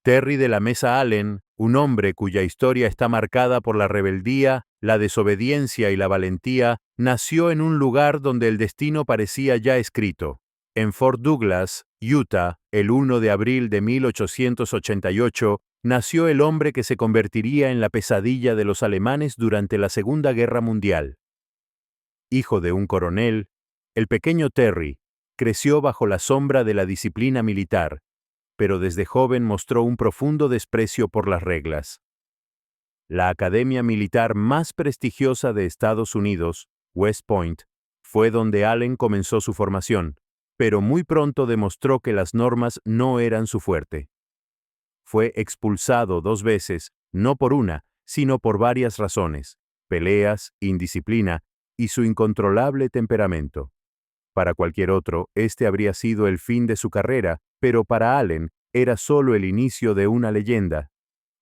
Terry de la Mesa Allen, un hombre cuya historia está marcada por la rebeldía, la desobediencia y la valentía, nació en un lugar donde el destino parecía ya escrito. En Fort Douglas, Utah, el 1 de abril de 1888, nació el hombre que se convertiría en la pesadilla de los alemanes durante la Segunda Guerra Mundial. Hijo de un coronel, el pequeño Terry creció bajo la sombra de la disciplina militar, pero desde joven mostró un profundo desprecio por las reglas. La academia militar más prestigiosa de Estados Unidos, West Point, fue donde Allen comenzó su formación, pero muy pronto demostró que las normas no eran su fuerte. Fue expulsado 2 veces, no por una, sino por varias razones: peleas, indisciplina y su incontrolable temperamento. Para cualquier otro, este habría sido el fin de su carrera, pero para Allen era solo el inicio de una leyenda.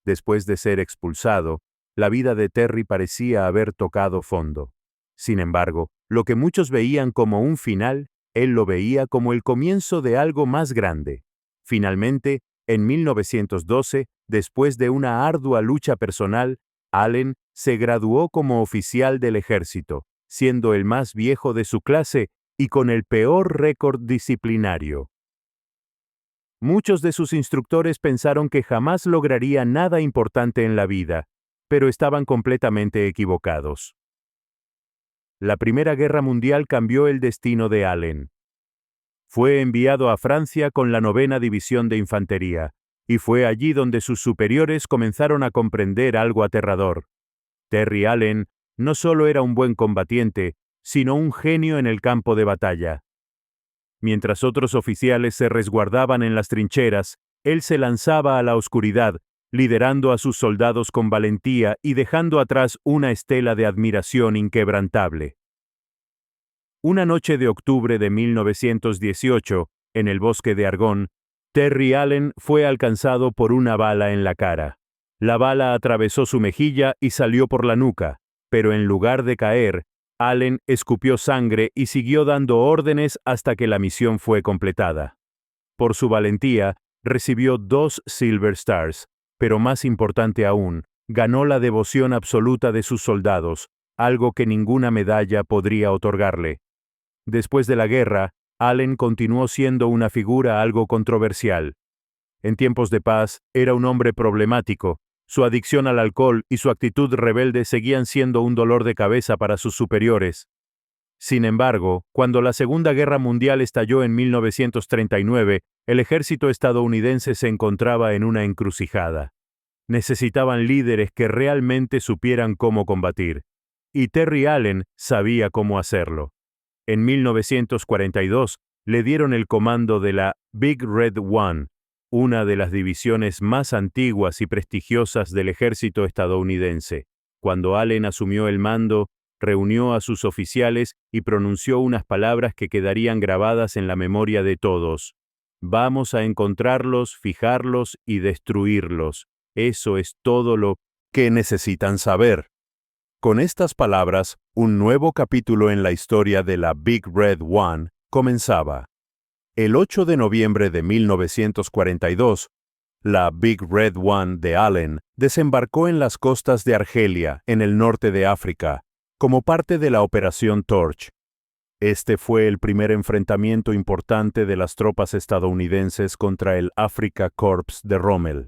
Después de ser expulsado, la vida de Terry parecía haber tocado fondo. Sin embargo, lo que muchos veían como un final, él lo veía como el comienzo de algo más grande. Finalmente, en 1912, después de una ardua lucha personal, Allen se graduó como oficial del ejército, siendo el más viejo de su clase y con el peor récord disciplinario. Muchos de sus instructores pensaron que jamás lograría nada importante en la vida, pero estaban completamente equivocados. La Primera Guerra Mundial cambió el destino de Allen. Fue enviado a Francia con la 9ª División de Infantería, y fue allí donde sus superiores comenzaron a comprender algo aterrador. Terry Allen no solo era un buen combatiente, sino un genio en el campo de batalla. Mientras otros oficiales se resguardaban en las trincheras, él se lanzaba a la oscuridad, liderando a sus soldados con valentía y dejando atrás una estela de admiración inquebrantable. Una noche de octubre de 1918, en el bosque de Argonne, Terry Allen fue alcanzado por una bala en la cara. La bala atravesó su mejilla y salió por la nuca, pero en lugar de caer, Allen escupió sangre y siguió dando órdenes hasta que la misión fue completada. Por su valentía, recibió 2 Silver Stars, pero más importante aún, ganó la devoción absoluta de sus soldados, algo que ninguna medalla podría otorgarle. Después de la guerra, Allen continuó siendo una figura algo controversial. En tiempos de paz, era un hombre problemático. Su adicción al alcohol y su actitud rebelde seguían siendo un dolor de cabeza para sus superiores. Sin embargo, cuando la Segunda Guerra Mundial estalló en 1939, el ejército estadounidense se encontraba en una encrucijada. Necesitaban líderes que realmente supieran cómo combatir. Y Terry Allen sabía cómo hacerlo. En 1942, le dieron el comando de la Big Red One, una de las divisiones más antiguas y prestigiosas del ejército estadounidense. Cuando Allen asumió el mando, reunió a sus oficiales y pronunció unas palabras que quedarían grabadas en la memoria de todos. Vamos a encontrarlos, fijarlos y destruirlos. Eso es todo lo que necesitan saber. Con estas palabras, un nuevo capítulo en la historia de la Big Red One comenzaba. El 8 de noviembre de 1942, la Big Red One de Allen desembarcó en las costas de Argelia, en el norte de África, como parte de la Operación Torch. Este fue el primer enfrentamiento importante de las tropas estadounidenses contra el Afrika Korps de Rommel.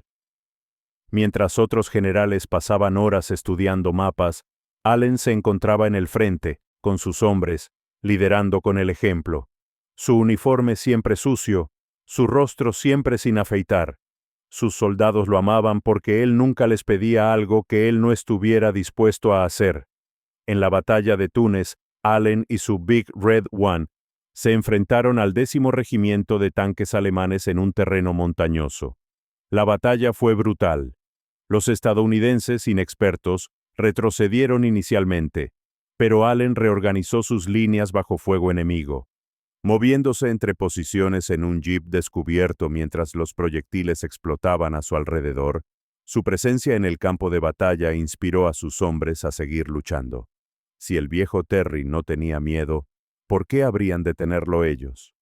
Mientras otros generales pasaban horas estudiando mapas, Allen se encontraba en el frente, con sus hombres, liderando con el ejemplo. Su uniforme siempre sucio, su rostro siempre sin afeitar. Sus soldados lo amaban porque él nunca les pedía algo que él no estuviera dispuesto a hacer. En la batalla de Túnez, Allen y su Big Red One se enfrentaron al 10º regimiento de tanques alemanes en un terreno montañoso. La batalla fue brutal. Los estadounidenses, inexpertos, retrocedieron inicialmente, pero Allen reorganizó sus líneas bajo fuego enemigo. Moviéndose entre posiciones en un jeep descubierto mientras los proyectiles explotaban a su alrededor, su presencia en el campo de batalla inspiró a sus hombres a seguir luchando. Si el viejo Terry no tenía miedo, ¿por qué habrían de tenerlo ellos?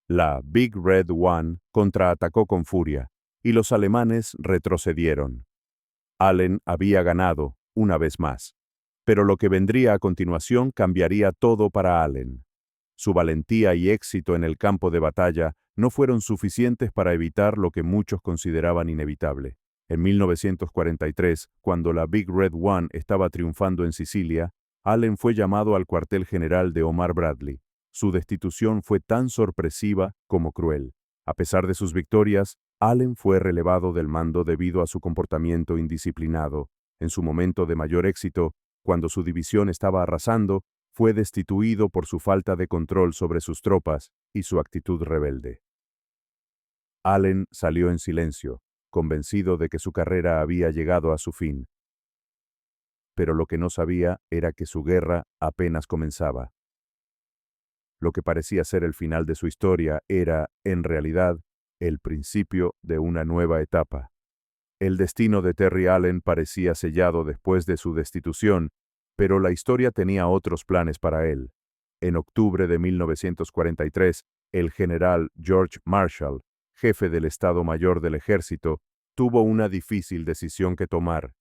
La Big Red One contraatacó con furia, y los alemanes retrocedieron. Allen había ganado, una vez más. Pero lo que vendría a continuación cambiaría todo para Allen. Su valentía y éxito en el campo de batalla no fueron suficientes para evitar lo que muchos consideraban inevitable. En 1943, cuando la Big Red One estaba triunfando en Sicilia, Allen fue llamado al cuartel general de Omar Bradley. Su destitución fue tan sorpresiva como cruel. A pesar de sus victorias, Allen fue relevado del mando debido a su comportamiento indisciplinado. En su momento de mayor éxito, cuando su división estaba arrasando, fue destituido por su falta de control sobre sus tropas y su actitud rebelde. Allen salió en silencio, convencido de que su carrera había llegado a su fin. Pero lo que no sabía era que su guerra apenas comenzaba. Lo que parecía ser el final de su historia era, en realidad, el principio de una nueva etapa. El destino de Terry Allen parecía sellado después de su destitución, pero la historia tenía otros planes para él. En octubre de 1943, el general George Marshall, jefe del Estado Mayor del Ejército, tuvo una difícil decisión que tomar.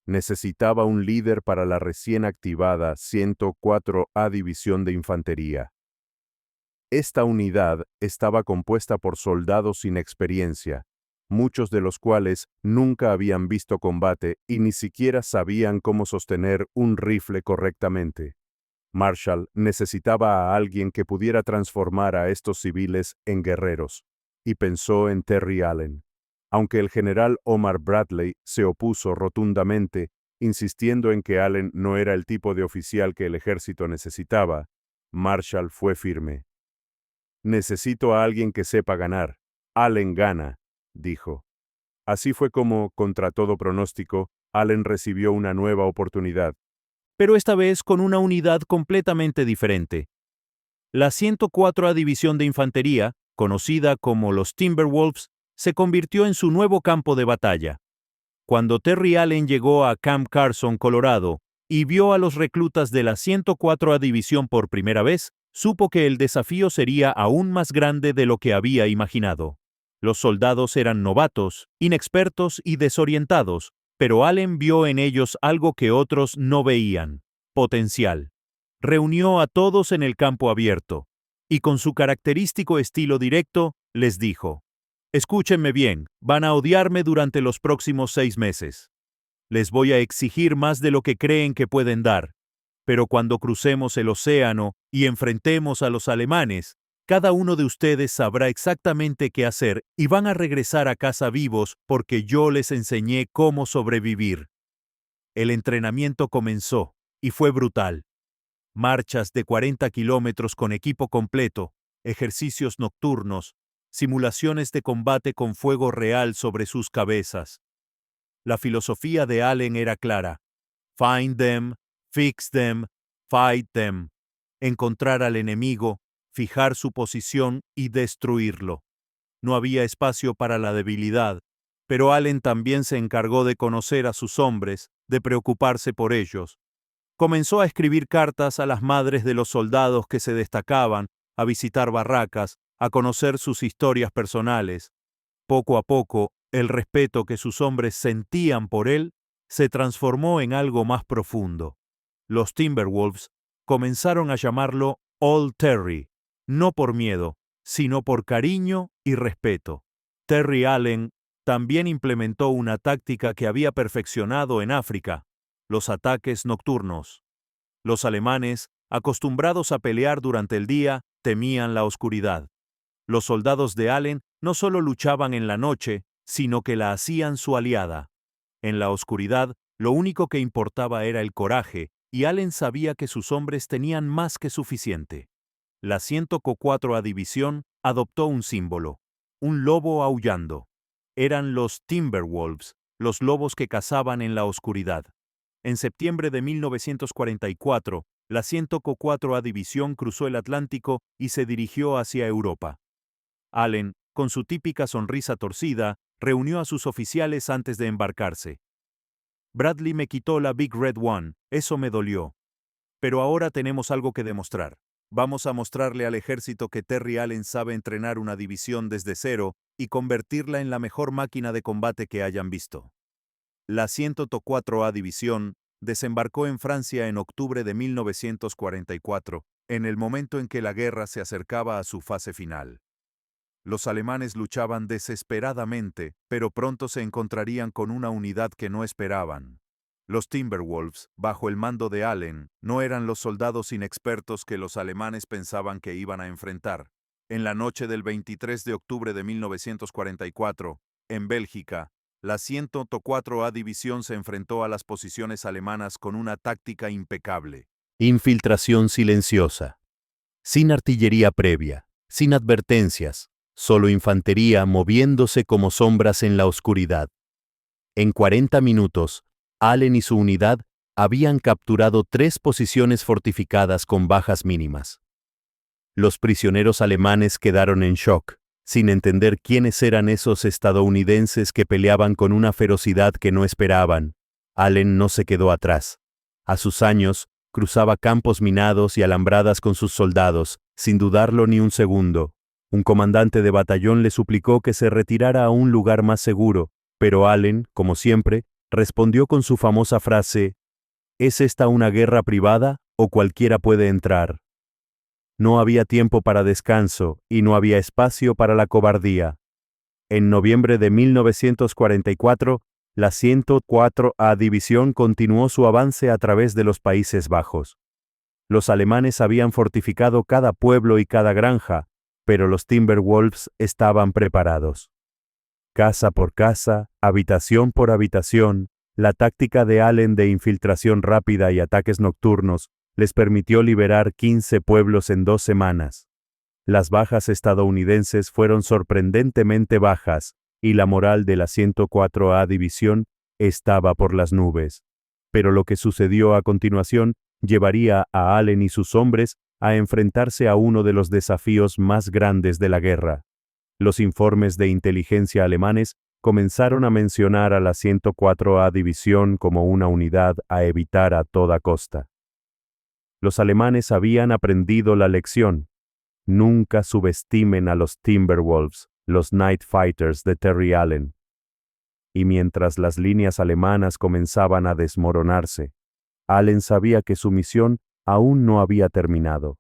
Necesitaba un líder para la recién activada 104A División de Infantería. Esta unidad estaba compuesta por soldados sin experiencia, muchos de los cuales nunca habían visto combate y ni siquiera sabían cómo sostener un rifle correctamente. Marshall necesitaba a alguien que pudiera transformar a estos civiles en guerreros, y pensó en Terry Allen. Aunque el general Omar Bradley se opuso rotundamente, insistiendo en que Allen no era el tipo de oficial que el ejército necesitaba, Marshall fue firme. «Necesito a alguien que sepa ganar. Allen gana», dijo. Así fue como, contra todo pronóstico, Allen recibió una nueva oportunidad. Pero esta vez con una unidad completamente diferente. La 104A División de Infantería, conocida como los Timberwolves, se convirtió en su nuevo campo de batalla. Cuando Terry Allen llegó a Camp Carson, Colorado, y vio a los reclutas de la 104A División por primera vez, supo que el desafío sería aún más grande de lo que había imaginado. Los soldados eran novatos, inexpertos y desorientados, pero Allen vio en ellos algo que otros no veían: potencial. Reunió a todos en el campo abierto, y con su característico estilo directo, les dijo: «Escúchenme bien, van a odiarme durante los próximos 6 meses. Les voy a exigir más de lo que creen que pueden dar. Pero cuando crucemos el océano y enfrentemos a los alemanes, cada uno de ustedes sabrá exactamente qué hacer y van a regresar a casa vivos porque yo les enseñé cómo sobrevivir». El entrenamiento comenzó, y fue brutal. Marchas de 40 kilómetros con equipo completo, ejercicios nocturnos, simulaciones de combate con fuego real sobre sus cabezas. La filosofía de Allen era clara: find them, fix them, fight them. Encontrar al enemigo, fijar su posición y destruirlo. No había espacio para la debilidad, pero Allen también se encargó de conocer a sus hombres, de preocuparse por ellos. Comenzó a escribir cartas a las madres de los soldados que se destacaban, a visitar barracas, a conocer sus historias personales. Poco a poco, el respeto que sus hombres sentían por él se transformó en algo más profundo. Los Timberwolves comenzaron a llamarlo Old Terry, no por miedo, sino por cariño y respeto. Terry Allen también implementó una táctica que había perfeccionado en África: los ataques nocturnos. Los alemanes, acostumbrados a pelear durante el día, temían la oscuridad. Los soldados de Allen no solo luchaban en la noche, sino que la hacían su aliada. En la oscuridad, lo único que importaba era el coraje, y Allen sabía que sus hombres tenían más que suficiente. La 104A División adoptó un símbolo: un lobo aullando. Eran los Timberwolves, los lobos que cazaban en la oscuridad. En septiembre de 1944, la 104A División cruzó el Atlántico y se dirigió hacia Europa. Allen, con su típica sonrisa torcida, reunió a sus oficiales antes de embarcarse. «Bradley me quitó la Big Red One, eso me dolió. Pero ahora tenemos algo que demostrar. Vamos a mostrarle al ejército que Terry Allen sabe entrenar una división desde cero y convertirla en la mejor máquina de combate que hayan visto. La 104A División desembarcó en Francia en octubre de 1944, en el momento en que la guerra se acercaba a su fase final. Los alemanes luchaban desesperadamente, pero pronto se encontrarían con una unidad que no esperaban. Los Timberwolves, bajo el mando de Allen, no eran los soldados inexpertos que los alemanes pensaban que iban a enfrentar. En la noche del 23 de octubre de 1944, en Bélgica, la 104A División se enfrentó a las posiciones alemanas con una táctica impecable. Infiltración silenciosa. Sin artillería previa, sin advertencias, solo infantería moviéndose como sombras en la oscuridad. En 40 minutos, Allen y su unidad habían capturado 3 posiciones fortificadas con bajas mínimas. Los prisioneros alemanes quedaron en shock, sin entender quiénes eran esos estadounidenses que peleaban con una ferocidad que no esperaban. Allen no se quedó atrás. A sus años, cruzaba campos minados y alambradas con sus soldados, sin dudarlo ni un segundo. Un comandante de batallón le suplicó que se retirara a un lugar más seguro, pero Allen, como siempre, respondió con su famosa frase: ¿Es esta una guerra privada o cualquiera puede entrar? No había tiempo para descanso y no había espacio para la cobardía. En noviembre de 1944, la 104A División continuó su avance a través de los Países Bajos. Los alemanes habían fortificado cada pueblo y cada granja, pero los Timberwolves estaban preparados. Casa por casa, habitación por habitación, la táctica de Allen de infiltración rápida y ataques nocturnos les permitió liberar 15 pueblos en 2 semanas. Las bajas estadounidenses fueron sorprendentemente bajas, y la moral de la 104A División estaba por las nubes. Pero lo que sucedió a continuación llevaría a Allen y sus hombres a enfrentarse a uno de los desafíos más grandes de la guerra. Los informes de inteligencia alemanes comenzaron a mencionar a la 104A División como una unidad a evitar a toda costa. Los alemanes habían aprendido la lección. Nunca subestimen a los Timberwolves, los Night Fighters de Terry Allen. Y mientras las líneas alemanas comenzaban a desmoronarse, Allen sabía que su misión aún no había terminado.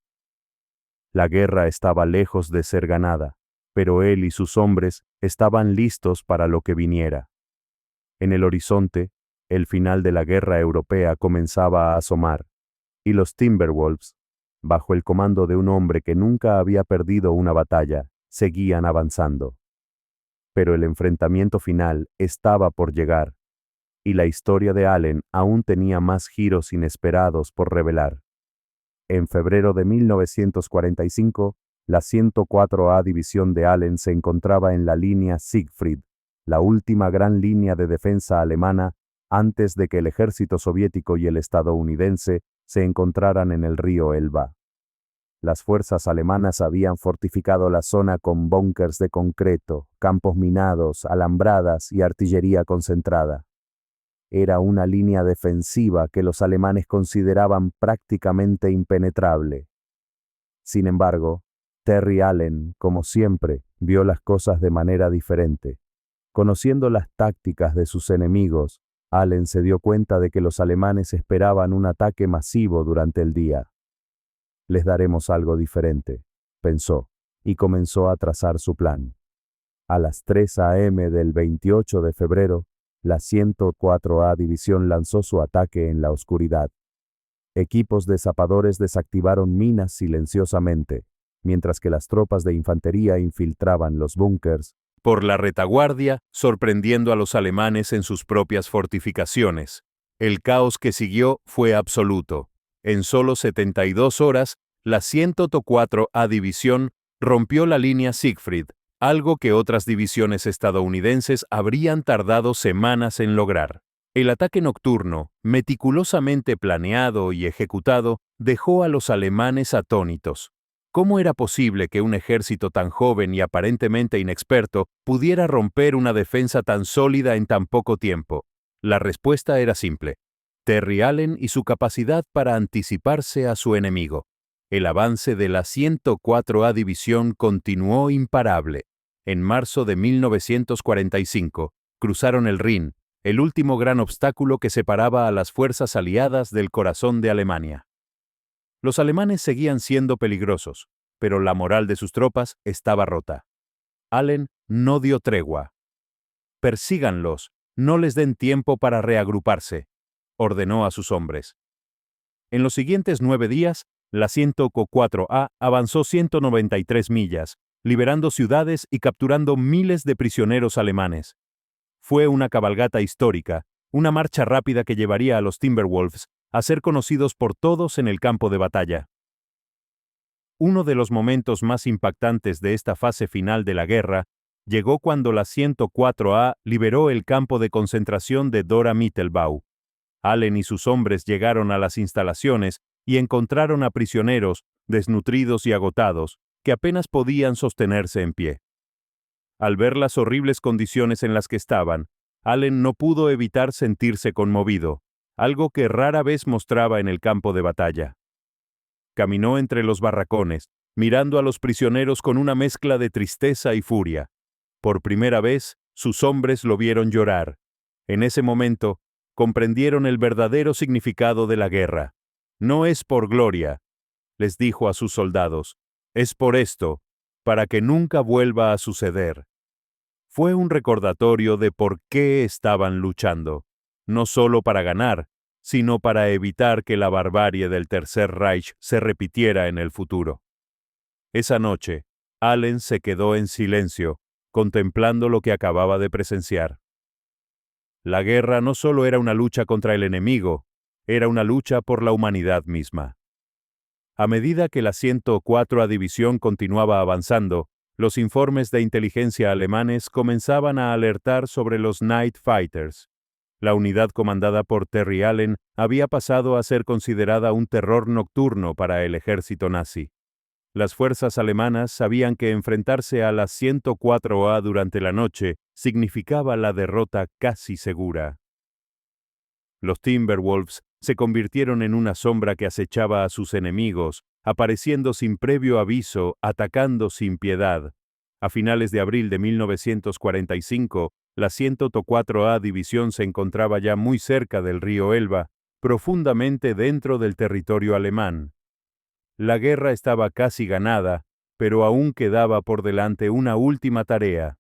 La guerra estaba lejos de ser ganada, pero él y sus hombres estaban listos para lo que viniera. En el horizonte, el final de la guerra europea comenzaba a asomar, y los Timberwolves, bajo el comando de un hombre que nunca había perdido una batalla, seguían avanzando. Pero el enfrentamiento final estaba por llegar, y la historia de Allen aún tenía más giros inesperados por revelar. En febrero de 1945, la 104A División de Allen se encontraba en la línea Siegfried, la última gran línea de defensa alemana antes de que el ejército soviético y el estadounidense se encontraran en el río Elba. Las fuerzas alemanas habían fortificado la zona con búnkers de concreto, campos minados, alambradas y artillería concentrada. Era una línea defensiva que los alemanes consideraban prácticamente impenetrable. Sin embargo, Terry Allen, como siempre, vio las cosas de manera diferente. Conociendo las tácticas de sus enemigos, Allen se dio cuenta de que los alemanes esperaban un ataque masivo durante el día. Les daremos algo diferente, pensó, y comenzó a trazar su plan. A las 3 a.m. del 28 de febrero, la 104A División lanzó su ataque en la oscuridad. Equipos de zapadores desactivaron minas silenciosamente, mientras que las tropas de infantería infiltraban los búnkers por la retaguardia, sorprendiendo a los alemanes en sus propias fortificaciones. El caos que siguió fue absoluto. En solo 72 horas, la 104A División rompió la línea Siegfried, algo que otras divisiones estadounidenses habrían tardado semanas en lograr. El ataque nocturno, meticulosamente planeado y ejecutado, dejó a los alemanes atónitos. ¿Cómo era posible que un ejército tan joven y aparentemente inexperto pudiera romper una defensa tan sólida en tan poco tiempo? La respuesta era simple: Terry Allen y su capacidad para anticiparse a su enemigo. El avance de la 104A División continuó imparable. En marzo de 1945, cruzaron el Rin, el último gran obstáculo que separaba a las fuerzas aliadas del corazón de Alemania. Los alemanes seguían siendo peligrosos, pero la moral de sus tropas estaba rota. Allen no dio tregua. «Persíganlos, no les den tiempo para reagruparse», ordenó a sus hombres. En los siguientes 9 días, la 104A avanzó 193 millas, liberando ciudades y capturando miles de prisioneros alemanes. Fue una cabalgata histórica, una marcha rápida que llevaría a los Timberwolves a ser conocidos por todos en el campo de batalla. Uno de los momentos más impactantes de esta fase final de la guerra llegó cuando la 104A liberó el campo de concentración de Dora Mittelbau. Allen y sus hombres llegaron a las instalaciones y encontraron a prisioneros, desnutridos y agotados, que apenas podían sostenerse en pie. Al ver las horribles condiciones en las que estaban, Allen no pudo evitar sentirse conmovido, algo que rara vez mostraba en el campo de batalla. Caminó entre los barracones, mirando a los prisioneros con una mezcla de tristeza y furia. Por primera vez, sus hombres lo vieron llorar. En ese momento, comprendieron el verdadero significado de la guerra. «No es por gloria», les dijo a sus soldados, «es por esto, para que nunca vuelva a suceder». Fue un recordatorio de por qué estaban luchando, no solo para ganar, sino para evitar que la barbarie del Tercer Reich se repitiera en el futuro. Esa noche, Allen se quedó en silencio, contemplando lo que acababa de presenciar. La guerra no solo era una lucha contra el enemigo, era una lucha por la humanidad misma. A medida que la 104A División continuaba avanzando, los informes de inteligencia alemanes comenzaban a alertar sobre los Night Fighters. La unidad comandada por Terry Allen había pasado a ser considerada un terror nocturno para el ejército nazi. Las fuerzas alemanas sabían que enfrentarse a la 104A durante la noche significaba la derrota casi segura. Los Timberwolves se convirtieron en una sombra que acechaba a sus enemigos, apareciendo sin previo aviso, atacando sin piedad. A finales de abril de 1945, la 104A División se encontraba ya muy cerca del río Elba, profundamente dentro del territorio alemán. La guerra estaba casi ganada, pero aún quedaba por delante una última tarea.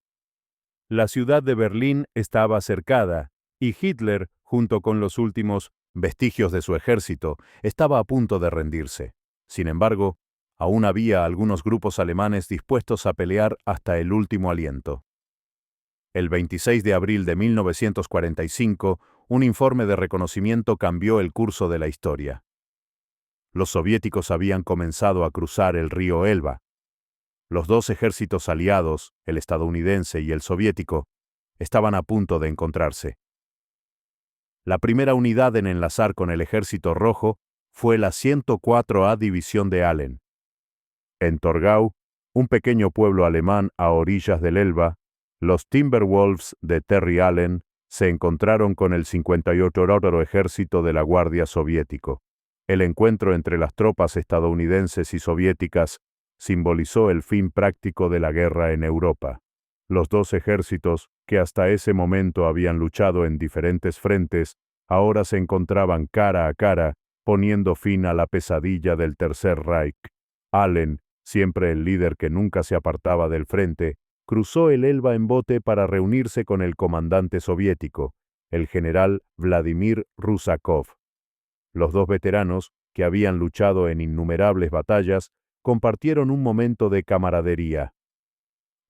La ciudad de Berlín estaba cercada, y Hitler, junto con los últimos vestigios de su ejército, estaba a punto de rendirse. Sin embargo, aún había algunos grupos alemanes dispuestos a pelear hasta el último aliento. El 26 de abril de 1945, un informe de reconocimiento cambió el curso de la historia. Los soviéticos habían comenzado a cruzar el río Elba. Los dos ejércitos aliados, el estadounidense y el soviético, estaban a punto de encontrarse. La primera unidad en enlazar con el Ejército Rojo fue la 104A División de Allen. En Torgau, un pequeño pueblo alemán a orillas del Elba, los Timberwolves de Terry Allen se encontraron con el 58º Ejército de la Guardia Soviético. El encuentro entre las tropas estadounidenses y soviéticas simbolizó el fin práctico de la guerra en Europa. Los dos ejércitos, que hasta ese momento habían luchado en diferentes frentes, ahora se encontraban cara a cara, poniendo fin a la pesadilla del Tercer Reich. Allen, siempre el líder que nunca se apartaba del frente, cruzó el Elba en bote para reunirse con el comandante soviético, el general Vladimir Rusakov. Los dos veteranos, que habían luchado en innumerables batallas, compartieron un momento de camaradería.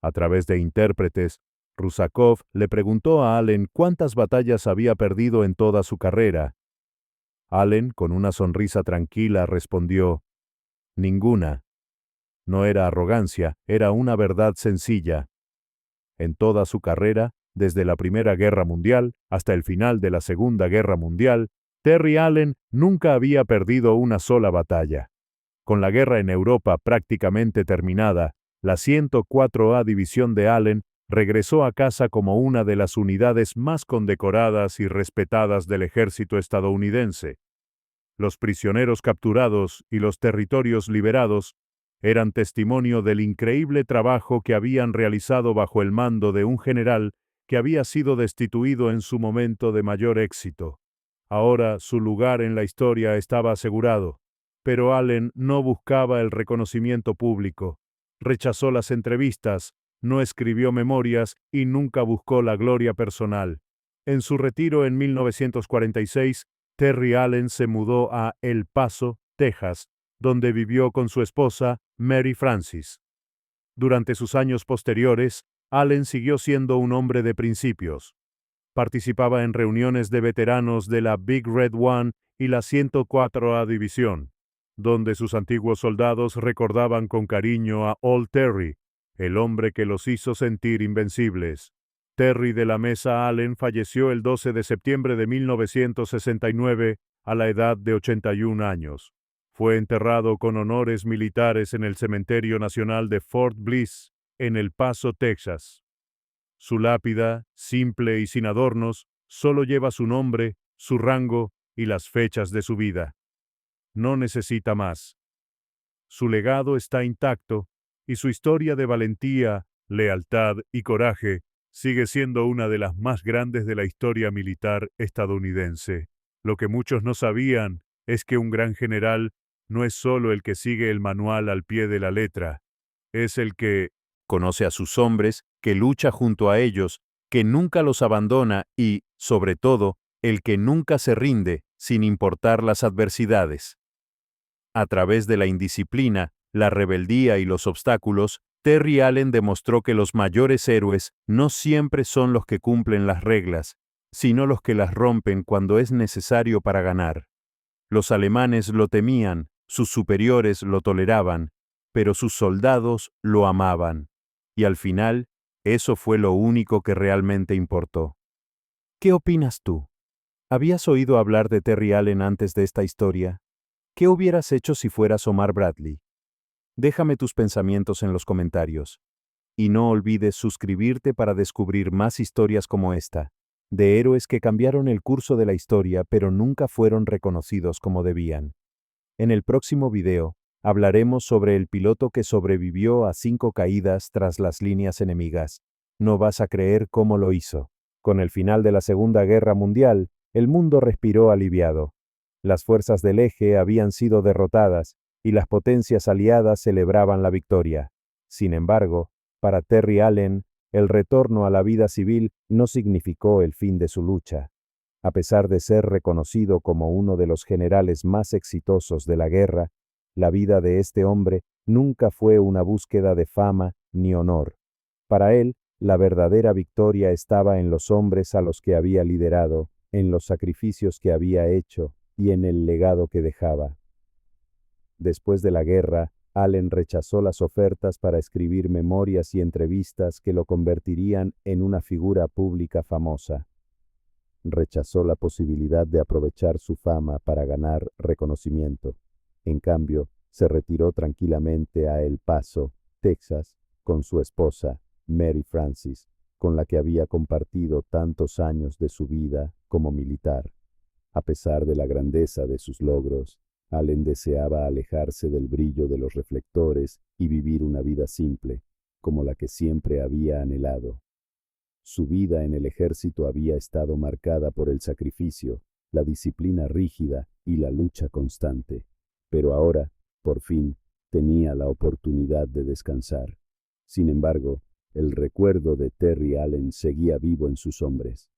A través de intérpretes, Rusakov le preguntó a Allen cuántas batallas había perdido en toda su carrera. Allen, con una sonrisa tranquila, respondió: «Ninguna». No era arrogancia, era una verdad sencilla. En toda su carrera, desde la Primera Guerra Mundial hasta el final de la Segunda Guerra Mundial, Terry Allen nunca había perdido una sola batalla. Con la guerra en Europa prácticamente terminada, la 104A División de Allen regresó a casa como una de las unidades más condecoradas y respetadas del ejército estadounidense. Los prisioneros capturados y los territorios liberados eran testimonio del increíble trabajo que habían realizado bajo el mando de un general que había sido destituido en su momento de mayor éxito. Ahora su lugar en la historia estaba asegurado, pero Allen no buscaba el reconocimiento público, rechazó las entrevistas, no escribió memorias y nunca buscó la gloria personal. En su retiro en 1946, Terry Allen se mudó a El Paso, Texas, donde vivió con su esposa, Mary Francis. Durante sus años posteriores, Allen siguió siendo un hombre de principios. Participaba en reuniones de veteranos de la Big Red One y la 104ª División, donde sus antiguos soldados recordaban con cariño a Old Terry, el hombre que los hizo sentir invencibles. Terry de la Mesa Allen falleció el 12 de septiembre de 1969 a la edad de 81 años. Fue enterrado con honores militares en el Cementerio Nacional de Fort Bliss, en El Paso, Texas. Su lápida, simple y sin adornos, solo lleva su nombre, su rango y las fechas de su vida. No necesita más. Su legado está intacto y su historia de valentía, lealtad y coraje sigue siendo una de las más grandes de la historia militar estadounidense. Lo que muchos no sabían es que un gran general no es solo el que sigue el manual al pie de la letra, es el que conoce a sus hombres, que lucha junto a ellos, que nunca los abandona y, sobre todo, el que nunca se rinde, sin importar las adversidades. A través de la indisciplina, la rebeldía y los obstáculos, Terry Allen demostró que los mayores héroes no siempre son los que cumplen las reglas, sino los que las rompen cuando es necesario para ganar. Los alemanes lo temían, sus superiores lo toleraban, pero sus soldados lo amaban. Y al final, eso fue lo único que realmente importó. ¿Qué opinas tú? ¿Habías oído hablar de Terry Allen antes de esta historia? ¿Qué hubieras hecho si fueras Omar Bradley? Déjame tus pensamientos en los comentarios. Y no olvides suscribirte para descubrir más historias como esta, de héroes que cambiaron el curso de la historia pero nunca fueron reconocidos como debían. En el próximo video, hablaremos sobre el piloto que sobrevivió a 5 caídas tras las líneas enemigas. No vas a creer cómo lo hizo. Con el final de la Segunda Guerra Mundial, el mundo respiró aliviado. Las fuerzas del eje habían sido derrotadas y las potencias aliadas celebraban la victoria. Sin embargo, para Terry Allen, el retorno a la vida civil no significó el fin de su lucha. A pesar de ser reconocido como uno de los generales más exitosos de la guerra, la vida de este hombre nunca fue una búsqueda de fama ni honor. Para él, la verdadera victoria estaba en los hombres a los que había liderado, en los sacrificios que había hecho y en el legado que dejaba. Después de la guerra, Allen rechazó las ofertas para escribir memorias y entrevistas que lo convertirían en una figura pública famosa. Rechazó la posibilidad de aprovechar su fama para ganar reconocimiento. En cambio, se retiró tranquilamente a El Paso, Texas, con su esposa, Mary Francis, con la que había compartido tantos años de su vida como militar. A pesar de la grandeza de sus logros, Allen deseaba alejarse del brillo de los reflectores y vivir una vida simple, como la que siempre había anhelado. Su vida en el ejército había estado marcada por el sacrificio, la disciplina rígida y la lucha constante. Pero ahora, por fin, tenía la oportunidad de descansar. Sin embargo, el recuerdo de Terry Allen seguía vivo en sus hombres.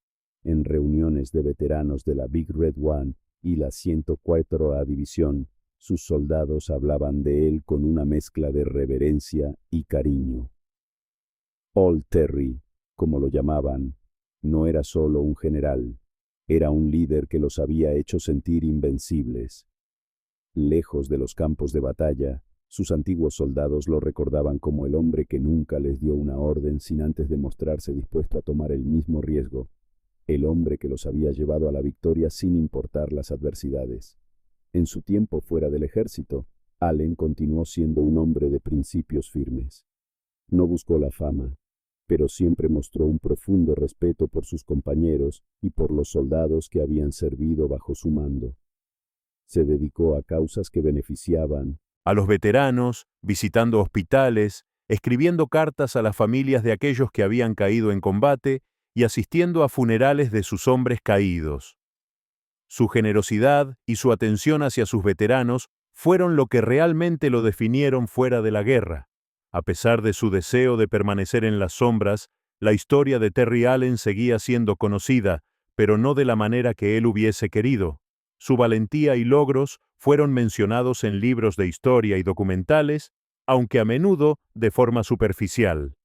En reuniones de veteranos de la Big Red One y la 104ª División, sus soldados hablaban de él con una mezcla de reverencia y cariño. Old Terry, como lo llamaban, no era solo un general, era un líder que los había hecho sentir invencibles. Lejos de los campos de batalla, sus antiguos soldados lo recordaban como el hombre que nunca les dio una orden sin antes demostrarse dispuesto a tomar el mismo riesgo, el hombre que los había llevado a la victoria sin importar las adversidades. En su tiempo fuera del ejército, Allen continuó siendo un hombre de principios firmes. No buscó la fama, pero siempre mostró un profundo respeto por sus compañeros y por los soldados que habían servido bajo su mando. Se dedicó a causas que beneficiaban a los veteranos, visitando hospitales, escribiendo cartas a las familias de aquellos que habían caído en combate y asistiendo a funerales de sus hombres caídos. Su generosidad y su atención hacia sus veteranos fueron lo que realmente lo definieron fuera de la guerra. A pesar de su deseo de permanecer en las sombras, la historia de Terry Allen seguía siendo conocida, pero no de la manera que él hubiese querido. Su valentía y logros fueron mencionados en libros de historia y documentales, aunque a menudo de forma superficial.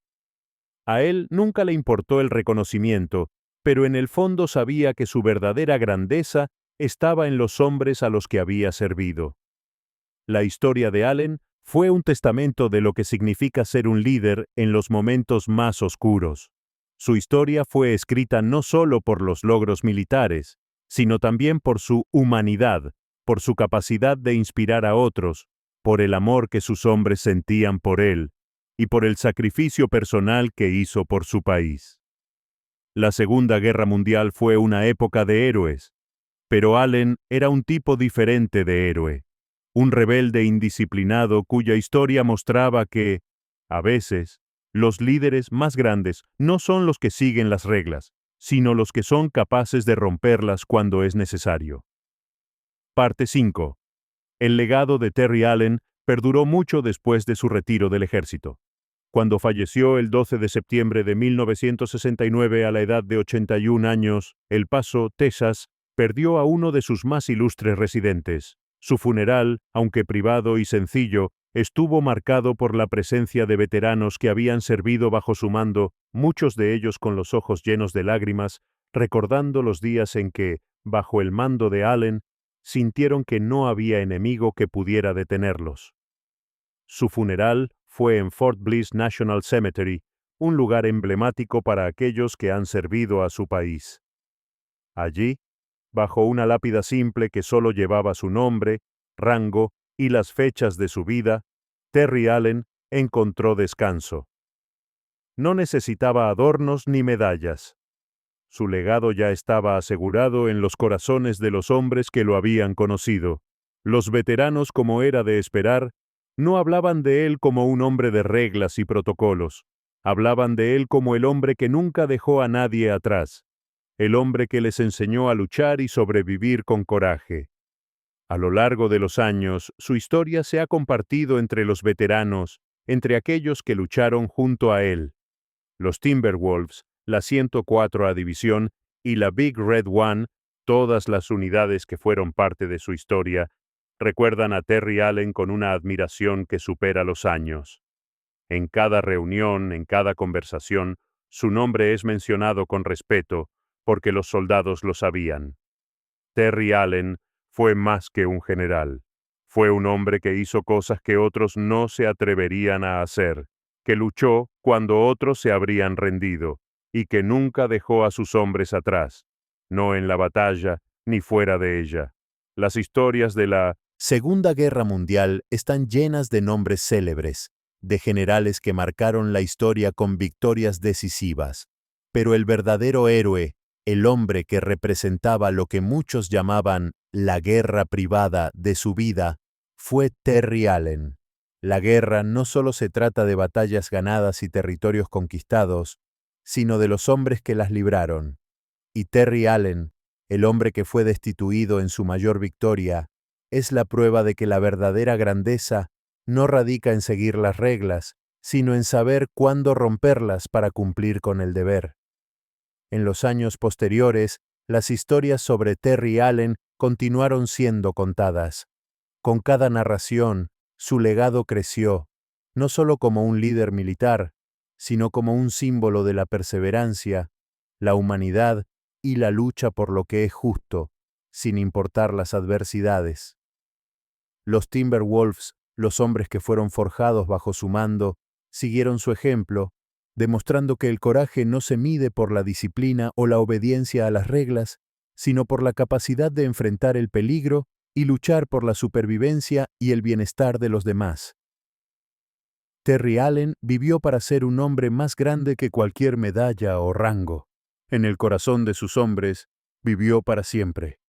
A él nunca le importó el reconocimiento, pero en el fondo sabía que su verdadera grandeza estaba en los hombres a los que había servido. La historia de Allen fue un testamento de lo que significa ser un líder en los momentos más oscuros. Su historia fue escrita no solo por los logros militares, sino también por su humanidad, por su capacidad de inspirar a otros, por el amor que sus hombres sentían por él, y por el sacrificio personal que hizo por su país. La Segunda Guerra Mundial fue una época de héroes, pero Allen era un tipo diferente de héroe, un rebelde indisciplinado cuya historia mostraba que, a veces, los líderes más grandes no son los que siguen las reglas, sino los que son capaces de romperlas cuando es necesario. Parte 5. El legado de Terry Allen perduró mucho después de su retiro del ejército. Cuando falleció el 12 de septiembre de 1969 a la edad de 81 años, El Paso, Texas, perdió a uno de sus más ilustres residentes. Su funeral, aunque privado y sencillo, estuvo marcado por la presencia de veteranos que habían servido bajo su mando, muchos de ellos con los ojos llenos de lágrimas, recordando los días en que, bajo el mando de Allen, sintieron que no había enemigo que pudiera detenerlos. Su funeral fue en Fort Bliss National Cemetery, un lugar emblemático para aquellos que han servido a su país. Allí, bajo una lápida simple que solo llevaba su nombre, rango y las fechas de su vida, Terry Allen encontró descanso. No necesitaba adornos ni medallas. Su legado ya estaba asegurado en los corazones de los hombres que lo habían conocido. Los veteranos, como era de esperar, no hablaban de él como un hombre de reglas y protocolos. Hablaban de él como el hombre que nunca dejó a nadie atrás, el hombre que les enseñó a luchar y sobrevivir con coraje. A lo largo de los años, su historia se ha compartido entre los veteranos, entre aquellos que lucharon junto a él. Los Timberwolves, la 104ª División y la Big Red One, todas las unidades que fueron parte de su historia, recuerdan a Terry Allen con una admiración que supera los años. En cada reunión, en cada conversación, su nombre es mencionado con respeto, porque los soldados lo sabían. Terry Allen fue más que un general. Fue un hombre que hizo cosas que otros no se atreverían a hacer, que luchó cuando otros se habrían rendido, y que nunca dejó a sus hombres atrás, no en la batalla ni fuera de ella. Las historias de la Segunda Guerra Mundial están llenas de nombres célebres, de generales que marcaron la historia con victorias decisivas. Pero el verdadero héroe, el hombre que representaba lo que muchos llamaban la guerra privada de su vida, fue Terry Allen. La guerra no solo se trata de batallas ganadas y territorios conquistados, sino de los hombres que las libraron. Y Terry Allen, el hombre que fue destituido en su mayor victoria, es la prueba de que la verdadera grandeza no radica en seguir las reglas, sino en saber cuándo romperlas para cumplir con el deber. En los años posteriores, las historias sobre Terry Allen continuaron siendo contadas. Con cada narración, su legado creció, no solo como un líder militar, sino como un símbolo de la perseverancia, la humanidad y la lucha por lo que es justo, sin importar las adversidades. Los Timberwolves, los hombres que fueron forjados bajo su mando, siguieron su ejemplo, demostrando que el coraje no se mide por la disciplina o la obediencia a las reglas, sino por la capacidad de enfrentar el peligro y luchar por la supervivencia y el bienestar de los demás. Terry Allen vivió para ser un hombre más grande que cualquier medalla o rango. En el corazón de sus hombres, vivió para siempre.